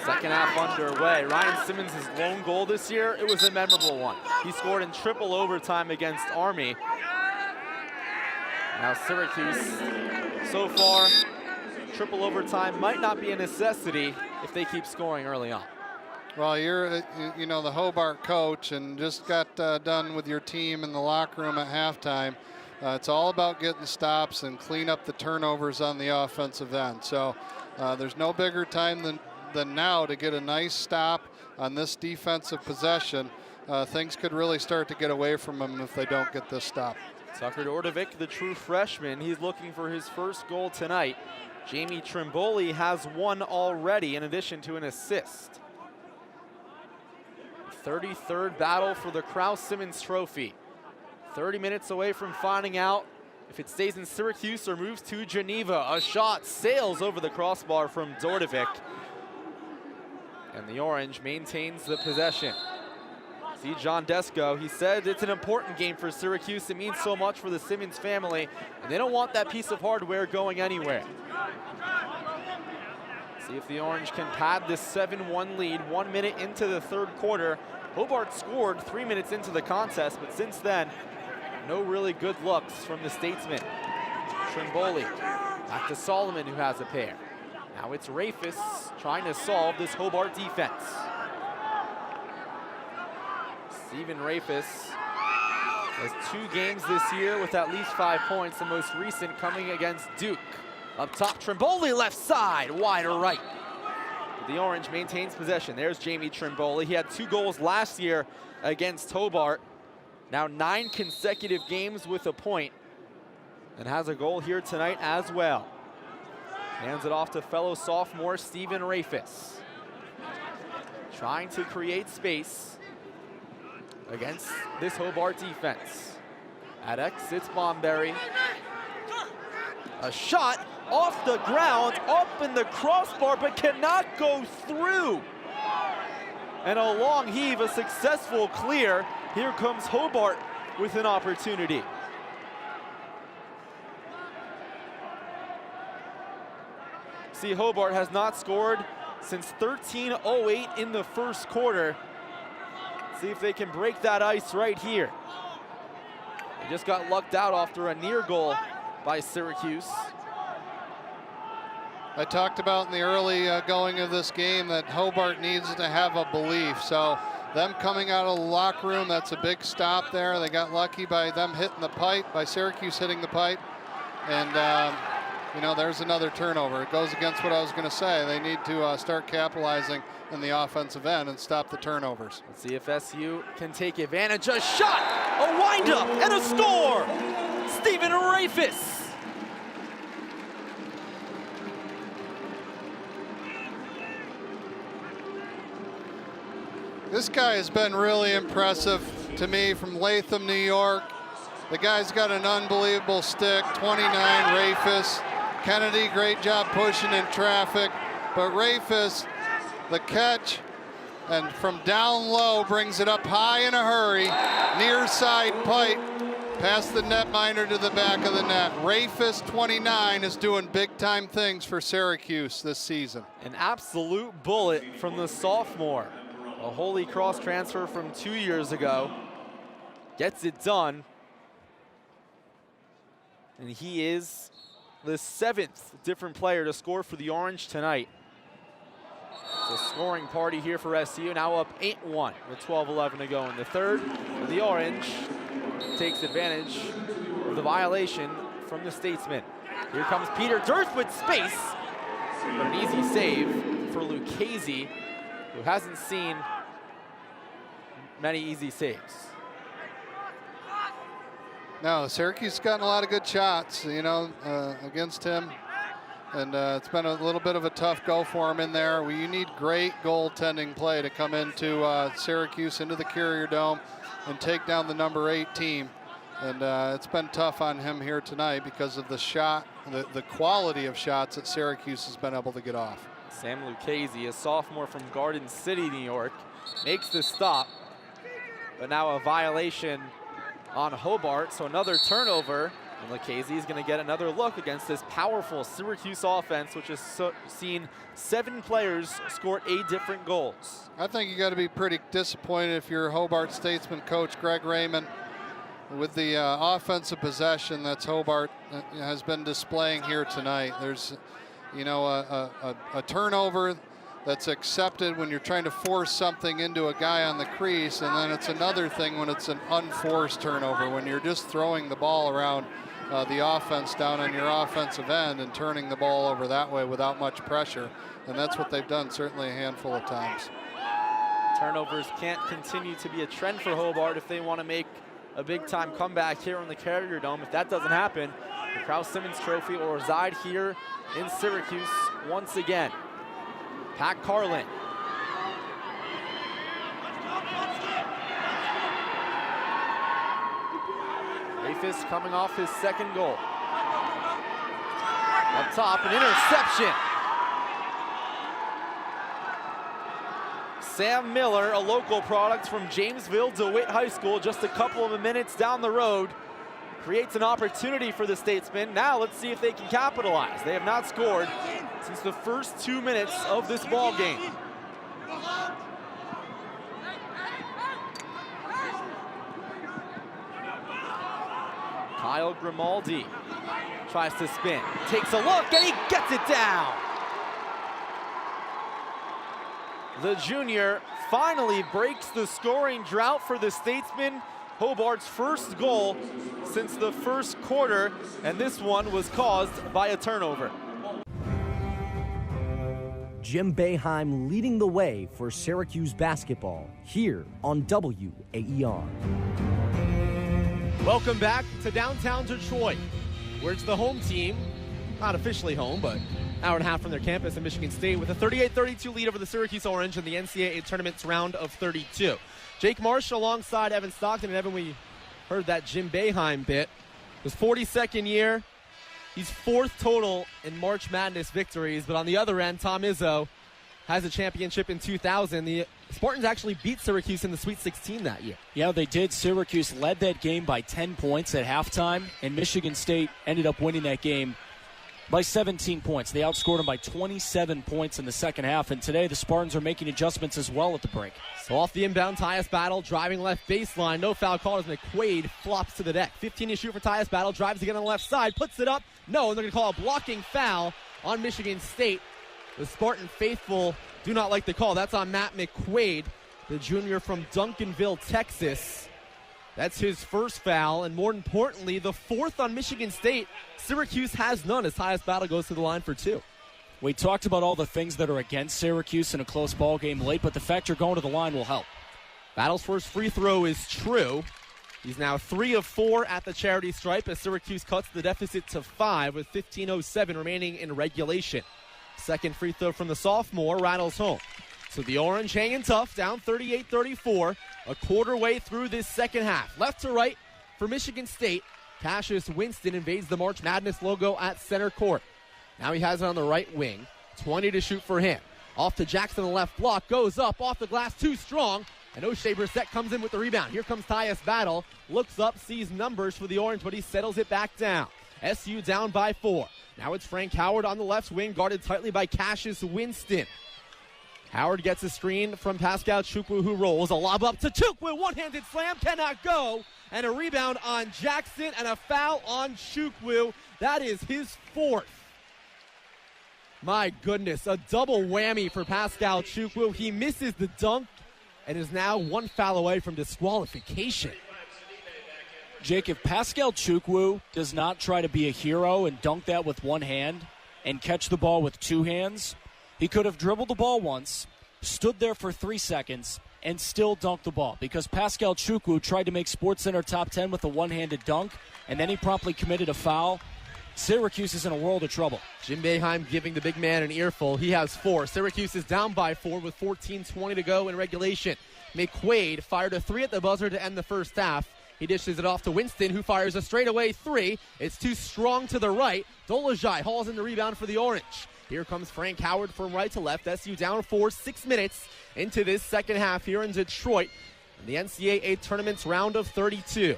Second half underway. Ryan Simmons' lone goal this year, it was a memorable one. He scored in triple overtime against Army. Now Syracuse, so far, triple overtime might not be a necessity if they keep scoring early on. Well, you're, you know, the Hobart coach and just got done with your team in the locker room at halftime. It's all about getting stops and clean up the turnovers on the offensive end. So there's no bigger time than now to get a nice stop on this defensive possession. Things could really start to get away from them if they don't get this stop. Tucker Dordevic, the true freshman, he's looking for his first goal tonight. Jamie Trimboli has one already in addition to an assist. 33rd battle for the Kraus-Simmons Trophy. 30 minutes away from finding out if it stays in Syracuse or moves to Geneva. A shot sails over the crossbar from Dordevic. And the Orange maintains the possession. See John Desko, he said it's an important game for Syracuse. It means so much for the Simmons family, and they don't want that piece of hardware going anywhere. See if the Orange can pad this 7-1 lead 1 minute into the third quarter. Hobart scored 3 minutes into the contest, but since then, no really good looks from the Statesman. Trimboli, back to Solomon, who has a pair. Now it's Rafis trying to solve this Hobart defense. Steven Rafis has 2 games this year with at least 5 points, the most recent coming against Duke. Up top, Trimboli left side, wider right. The Orange maintains possession. There's Jamie Trimboli. He had 2 goals last year against Hobart. Now 9 consecutive games with a point, and has a goal here tonight as well. Hands it off to fellow sophomore Steven Rafis. Trying to create space against this Hobart defense. At X, it's Bomberry. A shot off the ground, up in the crossbar, but cannot go through. And a long heave, a successful clear. Here comes Hobart with an opportunity. See, Hobart has not scored since 13:08 in the first quarter. See if they can break that ice right here. They just got lucked out after a near goal by Syracuse. I talked about in the early going of this game that Hobart needs to have a belief. So them coming out of the locker room, that's a big stop there. They got lucky by them hitting the pipe, by Syracuse hitting the pipe. And you know, there's another turnover. It goes against what I was going to say. They need to start capitalizing in the offensive end and stop the turnovers. Let's see if SU can take advantage. A shot, a windup, and a score! Steven Rafis. This guy has been really impressive to me from Latham, New York. The guy's got an unbelievable stick, 29, Rafis. Kennedy, great job pushing in traffic, but Rafis, the catch, and from down low, brings it up high in a hurry, near side pipe, past the netminder to the back of the net. Rafis, 29, is doing big time things for Syracuse this season. An absolute bullet from the sophomore. A Holy Cross transfer from 2 years ago. Gets it done. And he is the 7th different player to score for the Orange tonight. It's a scoring party here for SU, now up 8-1 with 12:11 to go in the third. The Orange takes advantage of the violation from the Statesman. Here comes Peter Durst with space, but an easy save for Lucchese, who hasn't seen many easy saves. No, Syracuse has gotten a lot of good shots, you know, against him. And it's been a little bit of a tough go for him in there. You need great goaltending play to come into Syracuse, into the Carrier Dome, and take down the number 8 team. And it's been tough on him here tonight because of the shot, the quality of shots that Syracuse has been able to get off. Sam Lucchese, a sophomore from Garden City, New York, makes the stop. But now a violation on Hobart, so another turnover. And Lucchese is going to get another look against this powerful Syracuse offense, which has seen 7 players score 8 different goals. I think you got to be pretty disappointed if you're Hobart Statesman coach Greg Raymond with the offensive possession that's Hobart has been displaying here tonight. There's, you know, a turnover that's accepted when you're trying to force something into a guy on the crease, and then it's another thing when it's an unforced turnover, when you're just throwing the ball around the offense down on your offensive end and turning the ball over that way without much pressure. And that's what they've done certainly a handful of times. Turnovers can't continue to be a trend for Hobart if they want to make a big-time comeback here on the Carrier Dome. If that doesn't happen, the Kraus-Simmons Trophy will reside here in Syracuse once again. Pat Carlin. Rafis coming off his second goal. Up top, an interception. Sam Miller, a local product from Jamesville DeWitt High School, just a couple of minutes down the road, creates an opportunity for the Statesmen. Now let's see if they can capitalize. They have not scored since the first 2 minutes of this ball game. Kyle Grimaldi tries to spin, takes a look, and he gets it down. The junior finally breaks the scoring drought for the Statesmen. Hobart's first goal since the first quarter, and this one was caused by a turnover. Jim Boeheim leading the way for Syracuse basketball here on WAER. Welcome back to downtown Detroit, where it's the home team, not officially home, but hour and a half from their campus in Michigan State, with a 38-32 lead over the Syracuse Orange in the NCAA tournament's round of 32. Jake Marsh alongside Evan Stockton. And Evan, we heard that Jim Boeheim bit. His 42nd year. He's 4th total in March Madness victories. But on the other end, Tom Izzo has a championship in 2000. The Spartans actually beat Syracuse in the Sweet 16 that year. Yeah, they did. Syracuse led that game by 10 points at halftime, and Michigan State ended up winning that game by 17 points. They outscored them by 27 points in the second half, and today the Spartans are making adjustments as well at the break. So off the inbound, Tyus Battle driving left baseline. No foul call as McQuaid flops to the deck. 15 to shoot for Tyus Battle. Drives again on the left side. Puts it up. No, and they're going to call a blocking foul on Michigan State. The Spartan faithful do not like the call. That's on Matt McQuaid, the junior from Duncanville, Texas. That's his first foul, and more importantly, the 4th on Michigan State. Syracuse has none as Tyus Battle goes to the line for 2. We talked about all the things that are against Syracuse in a close ball game late, but the fact you're going to the line will help. Battle's first free throw is true. He's now 3 of 4 at the charity stripe as Syracuse cuts the deficit to 5 with 15:07 remaining in regulation. Second free throw from the sophomore rattles home. So the Orange hanging tough, down 38-34, a quarter way through this second half. Left to right for Michigan State. Cassius Winston invades the March Madness logo at center court. Now he has it on the right wing. 20 to shoot for him. Off to Jackson, the left block, goes up, off the glass, too strong. And O'Shea Brissett comes in with the rebound. Here comes Tyus Battle. Looks up, sees numbers for the Orange, but he settles it back down. SU down by 4. Now it's Frank Howard on the left wing, guarded tightly by Cassius Winston. Howard gets a screen from Pascal Chukwu, who rolls. A lob up to Chukwu. One-handed slam, cannot go. And a rebound on Jackson and a foul on Chukwu. That is his 4th. My goodness, a double whammy for Pascal Chukwu. He misses the dunk and is now 1 foul away from disqualification. Jake, if Pascal Chukwu does not try to be a hero and dunk that with one hand and catch the ball with 2 hands, he could have dribbled the ball once, stood there for 3 seconds, and still dunked the ball, because Pascal Chukwu tried to make SportsCenter top 10 with a one-handed dunk, and then he promptly committed a foul. Syracuse is in a world of trouble. Jim Boeheim giving the big man an earful. He has 4. Syracuse is down by 4 with 14:20 to go in regulation. McQuaid fired a 3 at the buzzer to end the first half. He dishes it off to Winston, who fires a straightaway 3. It's too strong to the right. Dolezaj hauls in the rebound for the Orange. Here comes Frank Howard from right to left. SU down 4, 6 minutes into this second half here in Detroit in the NCAA tournament's round of 32.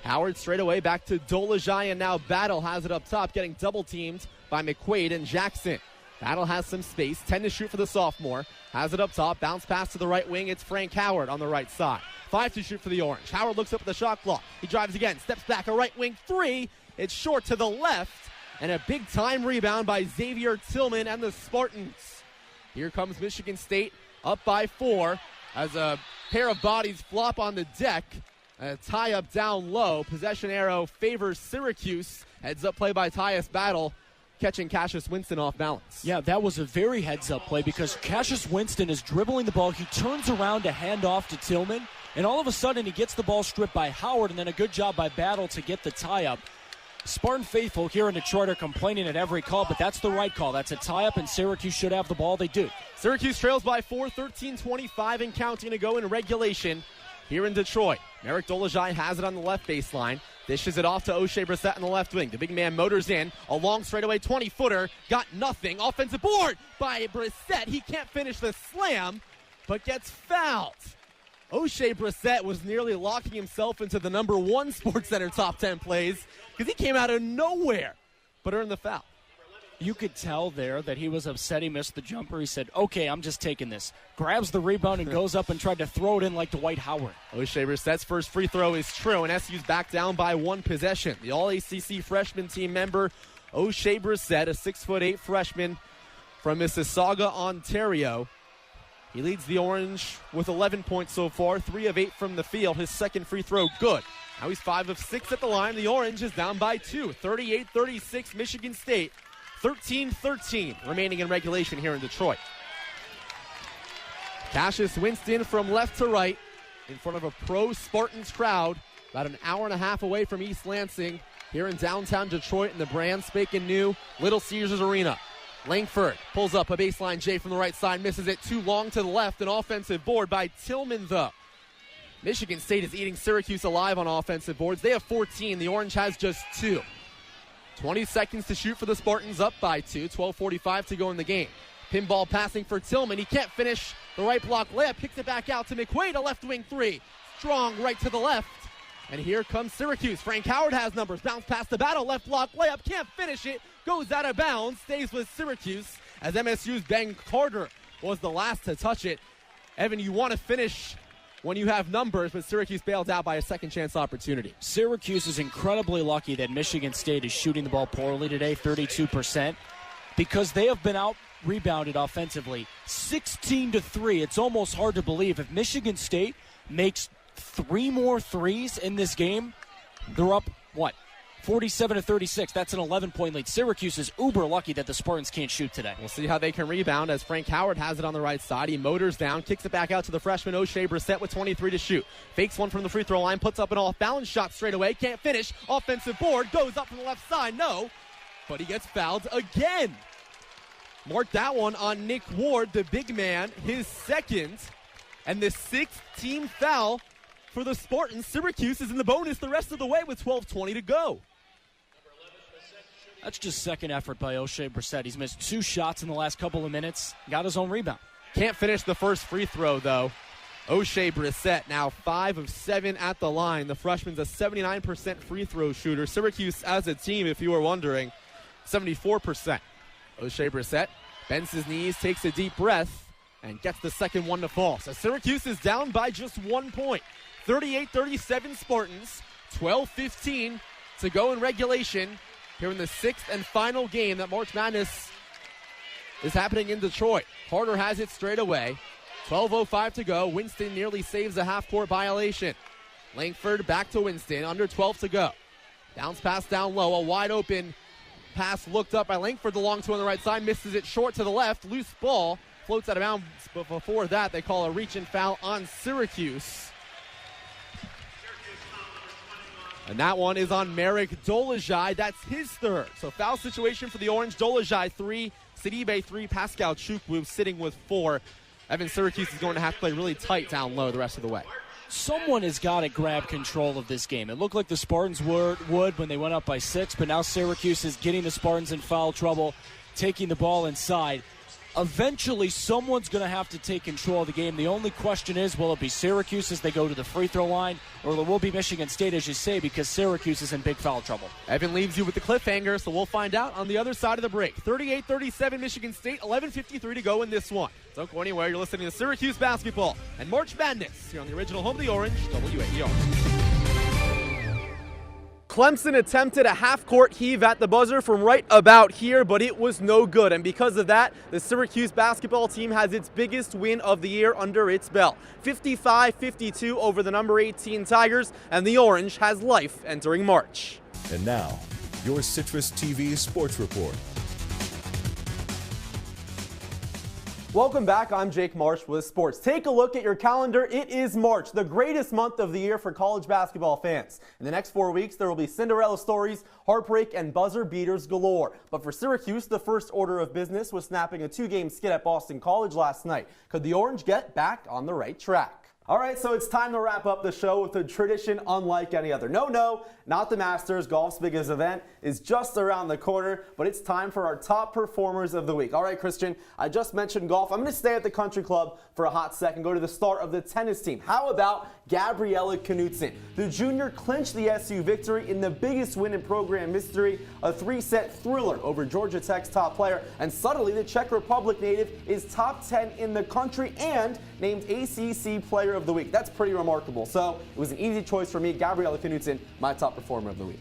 Howard straight away back to Dolezaj, and now Battle has it up top, getting double teamed by McQuaid and Jackson. Battle has some space, 10 to shoot for the sophomore. Has it up top, bounce pass to the right wing. It's Frank Howard on the right side. 5 to shoot for the Orange. Howard looks up at the shot clock. He drives again, steps back, a right wing three. It's short to the left, and a big time rebound by Xavier Tillman and the Spartans. Here comes Michigan State up by 4 as a pair of bodies flop on the deck. A tie-up down low. Possession arrow favors Syracuse. Heads-up play by Tyus Battle, catching Cassius Winston off balance. Yeah, that was a very heads-up play because Cassius Winston is dribbling the ball. He turns around to hand off to Tillman, and all of a sudden he gets the ball stripped by Howard, and then a good job by Battle to get the tie-up. Spartan faithful here in Detroit are complaining at every call, but that's the right call. That's a tie-up, and Syracuse should have the ball. They do. Syracuse trails by 4, 13-25 and counting to go in regulation here in Detroit. Merrick Dolezaj has it on the left baseline. Dishes it off to O'Shea Brissett on the left wing. The big man motors in. A long straightaway 20-footer. Got nothing. Offensive board by Brissett. He can't finish the slam, but gets fouled. O'Shea Brissett was nearly locking himself into the number 1 SportsCenter top 10 plays because he came out of nowhere, but earned the foul. You could tell there that he was upset he missed the jumper. He said, okay, I'm just taking this. Grabs the rebound and goes up and tried to throw it in like Dwight Howard. O'Shea Brissett's first free throw is true, and SU's back down by 1 possession. The All-ACC freshman team member, O'Shea Brissett, a 6'8" freshman from Mississauga, Ontario. He leads the Orange with 11 points so far, 3 of 8 from the field. His second free throw, good. Now he's 5 of 6 at the line. The Orange is down by 2, 38-36 Michigan State. 13-13 remaining in regulation here in Detroit. Cassius Winston from left to right in front of a pro Spartans crowd about an hour and a half away from East Lansing here in downtown Detroit in the brand spanking new Little Caesars Arena. Langford pulls up a baseline J from the right side, misses it too long to the left. An offensive board by Tillman though. Michigan State is eating Syracuse alive on offensive boards. They have 14. The Orange has just 2. 20 seconds to shoot for the Spartans, up by 2. 12:45 to go in the game. Pinball passing for Tillman. He can't finish the right block layup. Kicks it back out to McQuaid, a left wing 3. Strong right to the left. And here comes Syracuse. Frank Howard has numbers. Bounce past the Battle. Left block layup. Can't finish it. Goes out of bounds. Stays with Syracuse as MSU's Ben Carter was the last to touch it. Evan, you want to finish when you have numbers, but Syracuse bailed out by a second chance opportunity. Syracuse is incredibly lucky that Michigan State is shooting the ball poorly today, 32%, because they have been out rebounded offensively 16-3. It's almost hard to believe. If Michigan State makes 3 more threes in this game, they're up, 47-36. That's an 11-point lead. Syracuse is uber lucky that the Spartans can't shoot today. We'll see how they can rebound as Frank Howard has it on the right side. He motors down, kicks it back out to the freshman O'Shea Brissett with 23 to shoot. Fakes one from the free throw line, puts up an off-balance shot straight away. Can't finish. Offensive board, goes up from the left side. No, but he gets fouled again. Mark that one on Nick Ward, the big man, his second, and the 6th team foul for the Spartans. Syracuse is in the bonus the rest of the way with 12:20 to go. That's just second effort by O'Shea Brissett. He's missed 2 shots in the last couple of minutes. Got his own rebound. Can't finish the first free throw, though. O'Shea Brissett now 5 of 7 at the line. The freshman's a 79% free throw shooter. Syracuse as a team, if you were wondering, 74%. O'Shea Brissett bends his knees, takes a deep breath, and gets the second one to fall. So Syracuse is down by just 1 point. 38-37 Spartans, 12:15 to go in regulation here in the 6th and final game that March Madness is happening in Detroit. Carter has it straight away. 12:05 to go. Winston nearly saves a half-court violation. Langford back to Winston, under 12 to go. Bounce pass down low, a wide-open pass looked up by Langford, the long two on the right side, misses it short to the left. Loose ball, floats out of bounds, but before that they call a reach-in foul on Syracuse. And that one is on Merrick Dolezaj. That's his 3rd. So foul situation for the Orange. Dolezaj 3, Sidibe 3, Pascal Chukwu sitting with 4. Evan, Syracuse is going to have to play really tight down low the rest of the way. Someone has got to grab control of this game. It looked like the Spartans would when they went up by 6, but now Syracuse is getting the Spartans in foul trouble, taking the ball inside. Eventually, someone's going to have to take control of the game. The only question is, will it be Syracuse as they go to the free throw line, or it will be Michigan State, as you say, because Syracuse is in big foul trouble? Evan leaves you with the cliffhanger, so we'll find out on the other side of the break. 38-37 Michigan State, 11:53 to go in this one. Don't go anywhere. You're listening to Syracuse basketball and March Madness here on the original home of the Orange, WAER. Clemson attempted a half-court heave at the buzzer from right about here, but it was no good. And because of that, the Syracuse basketball team has its biggest win of the year under its belt. 55-52 over the number 18 Tigers, and the Orange has life entering March. And now, your Citrus TV Sports Report. Welcome back. I'm Jake Marsh with sports. Take a look at your calendar. It is March, the greatest month of the year for college basketball fans. In the next 4 weeks, there will be Cinderella stories, heartbreak, and buzzer beaters galore. But for Syracuse, the first order of business was snapping a 2-game skid at Boston College last night. Could the Orange get back on the right track? All right, so it's time to wrap up the show with a tradition unlike any other. No, not the Masters. Golf's biggest event is just around the corner, but it's time for our top performers of the week. All right, Christian, I just mentioned golf. I'm going to stay at the country club for a hot second, go to the start of the tennis team. How about Gabriella Knudsen? The junior clinched the SU victory in the biggest win in program history, a 3-set thriller over Georgia Tech's top player, and suddenly the Czech Republic native is top 10 in the country and named ACC Player of the Week. That's pretty remarkable. So it was an easy choice for me. Gabriella Knudsen, my top performer of the week.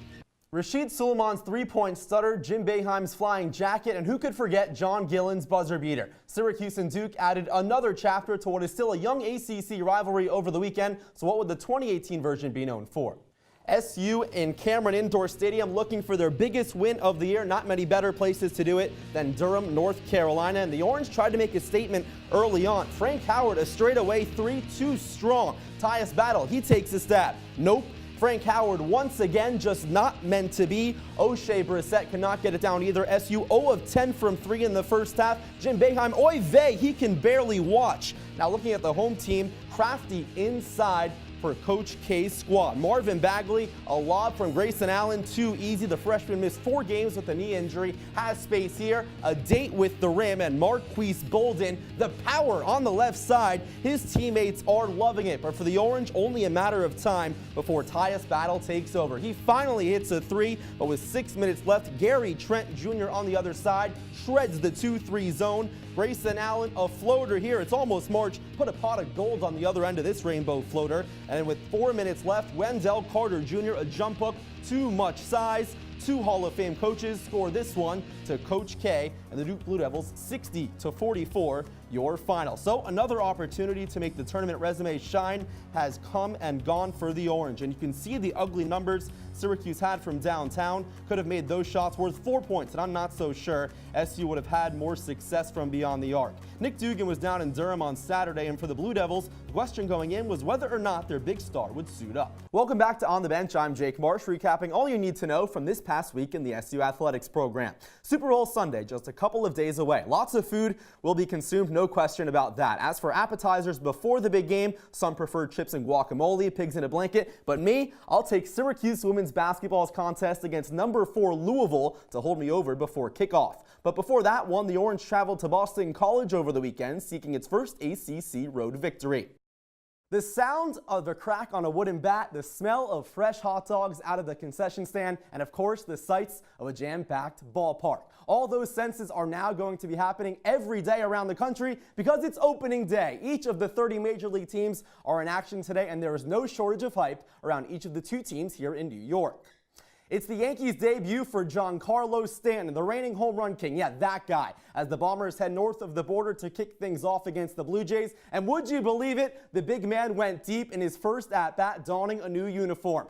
Rashid Suleiman's three-point stutter, Jim Boeheim's flying jacket, and who could forget John Gillen's buzzer beater. Syracuse and Duke added another chapter to what is still a young ACC rivalry over the weekend. So what would the 2018 version be known for? SU in Cameron Indoor Stadium looking for their biggest win of the year. Not many better places to do it than Durham, North Carolina. And the Orange tried to make a statement early on. Frank Howard, a straightaway three, too strong. Tyus Battle, he takes a stab. Nope. Frank Howard once again just not meant to be. O'Shea Brissett cannot get it down either. SU 0 of 10 from 3 in the first half. Jim Boeheim, oy vey, he can barely watch. Now looking at the home team, Crafty inside for Coach K's squad. Marvin Bagley, a lob from Grayson Allen, too easy. The freshman missed 4 games with a knee injury, has space here, a date with the rim, and Marquise Bolden, the power on the left side. His teammates are loving it, but for the Orange, only a matter of time before Tyus Battle takes over. He finally hits a 3, but with 6 minutes left, Gary Trent Jr. on the other side shreds the 2-3 zone. Grayson Allen, a floater here. It's almost March. Put a pot of gold on the other end of this rainbow floater. And with 4 minutes left, Wendell Carter Jr., a jump hook, too much size. 2 Hall of Fame coaches score this one to Coach K, and the Duke Blue Devils 60-44, your final. So another opportunity to make the tournament resume shine has come and gone for the Orange. And you can see the ugly numbers Syracuse had from downtown. Could have made those shots worth 4 points, and I'm not so sure SU would have had more success from beyond the arc. Nick Dugan was down in Durham on Saturday, and for the Blue Devils, the question going in was whether or not their big star would suit up. Welcome back to On the Bench. I'm Jake Marsh, recapping all you need to know from this past week in the SU Athletics program. Super Bowl Sunday, just a couple of days away. Lots of food will be consumed, no question about that. As for appetizers before the big game, some prefer chips and guacamole, pigs in a blanket, but me, I'll take Syracuse women's basketball's contest against number 4 Louisville to hold me over before kickoff. But before that one, the Orange traveled to Boston College over the weekend, seeking its first ACC road victory. The sound of a crack on a wooden bat, the smell of fresh hot dogs out of the concession stand, and of course the sights of a jam-packed ballpark. All those senses are now going to be happening every day around the country because it's opening day. Each of the 30 Major League teams are in action today, and there is no shortage of hype around each of the 2 teams here in New York. It's the Yankees' debut for Giancarlo Stanton, the reigning home run king. Yeah, that guy. As the Bombers head north of the border to kick things off against the Blue Jays. And would you believe it? The big man went deep in his first at-bat, donning a new uniform.